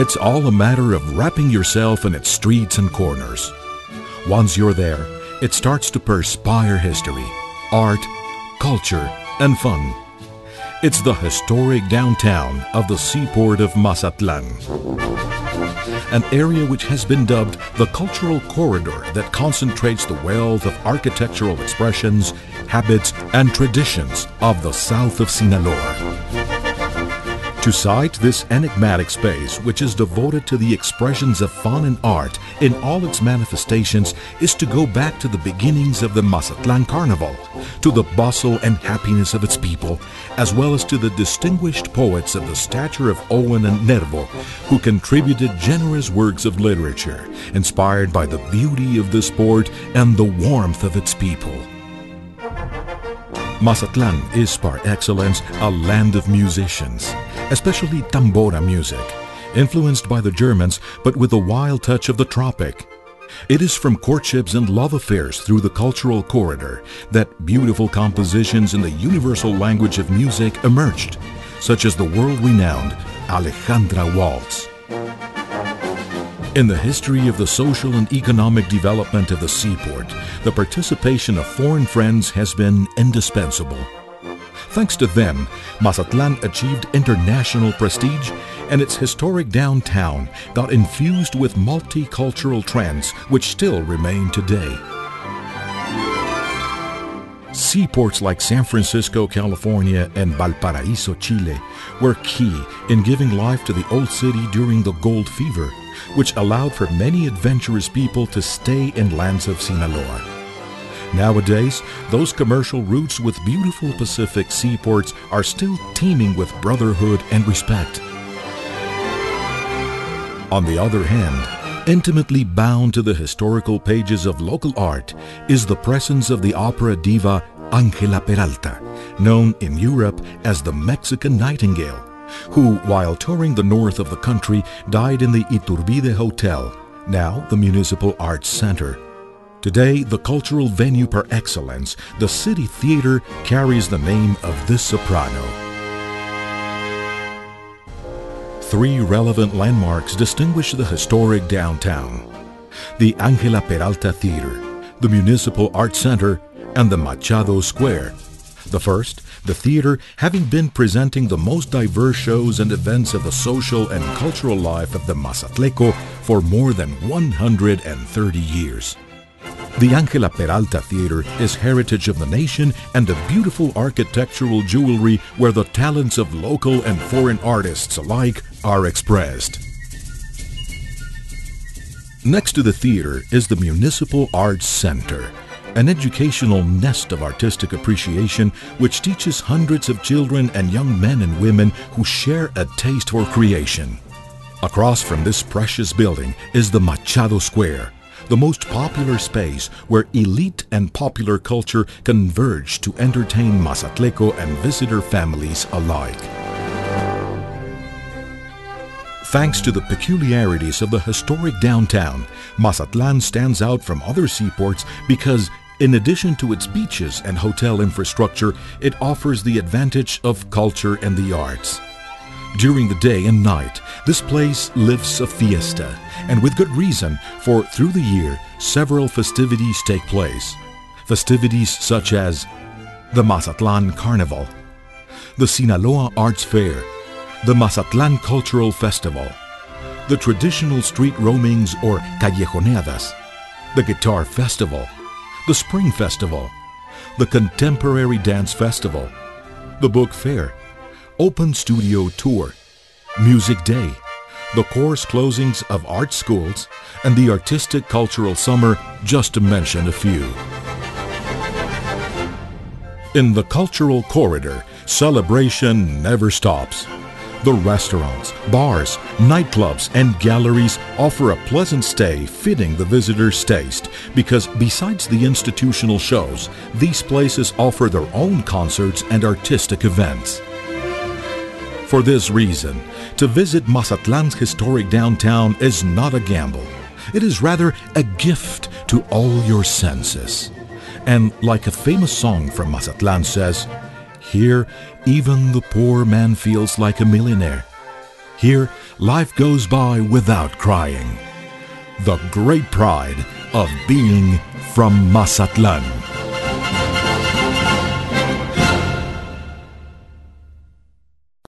It's all a matter of wrapping yourself in its streets and corners. Once you're there, it starts to perspire history, art, culture, and fun. It's the historic downtown of the seaport of Mazatlan, an area which has been dubbed the cultural corridor that concentrates the wealth of architectural expressions, habits, and traditions of the south of Sinaloa. To sight this enigmatic space, which is devoted to the expressions of fun and art in all its manifestations, is to go back to the beginnings of the Mazatlan Carnival, to the bustle and happiness of its people, as well as to the distinguished poets of the stature of Owen and Nervo, who contributed generous works of literature, inspired by the beauty of the sport and the warmth of its people. Mazatlan is par excellence a land of musicians, especially tambora music, influenced by the Germans but with a wild touch of the tropic. It is from courtships and love affairs through the cultural corridor that beautiful compositions in the universal language of music emerged, such as the world-renowned Alejandra Waltz. In the history of the social and economic development of the seaport, the participation of foreign friends has been indispensable. Thanks to them, Mazatlan achieved international prestige, and its historic downtown got infused with multicultural trends which still remain today. Seaports like San Francisco, California, and Valparaiso, Chile, were key in giving life to the old city during the gold fever, which allowed for many adventurous people to stay in lands of Sinaloa. Nowadays, those commercial routes with beautiful Pacific seaports are still teeming with brotherhood and respect. On the other hand, intimately bound to the historical pages of local art is the presence of the opera diva Ángela Peralta, known in Europe as the Mexican Nightingale, who, while touring the north of the country, died in the Iturbide Hotel, now the Municipal Arts Center. Today, the cultural venue par excellence, the City Theater, carries the name of this soprano. Three relevant landmarks distinguish the historic downtown: the Ángela Peralta Theater, the Municipal Arts Center, and the Machado Square. The first, the theater, having been presenting the most diverse shows and events of the social and cultural life of the Mazatleco for more than 130 years. The Ángela Peralta Theater is heritage of the nation and a beautiful architectural jewelry where the talents of local and foreign artists alike are expressed. Next to the theater is the Municipal Arts Center, an educational nest of artistic appreciation which teaches hundreds of children and young men and women who share a taste for creation. Across from this precious building is the Machado Square, the most popular space where elite and popular culture converge to entertain Mazatleco and visitor families alike. Thanks to the peculiarities of the historic downtown, Mazatlan stands out from other seaports because, in addition to its beaches and hotel infrastructure, it offers the advantage of culture and the arts. During the day and night, this place lives a fiesta, and with good reason, for through the year, several festivities take place. Festivities such as the Mazatlan Carnival, the Sinaloa Arts Fair, the Mazatlan Cultural Festival, the traditional street roamings or callejoneadas, the Guitar Festival, the Spring Festival, the Contemporary Dance Festival, the Book Fair, Open Studio Tour, Music Day, the course closings of art schools, and the Artistic Cultural Summer, just to mention a few. In the cultural corridor, celebration never stops. The restaurants, bars, nightclubs, and galleries offer a pleasant stay fitting the visitor's taste because besides the institutional shows, these places offer their own concerts and artistic events. For this reason, to visit Mazatlan's historic downtown is not a gamble. It is rather a gift to all your senses. And like a famous song from Mazatlan says, "Here, even the poor man feels like a millionaire." Here, life goes by without crying. The great pride of being from Mazatlan.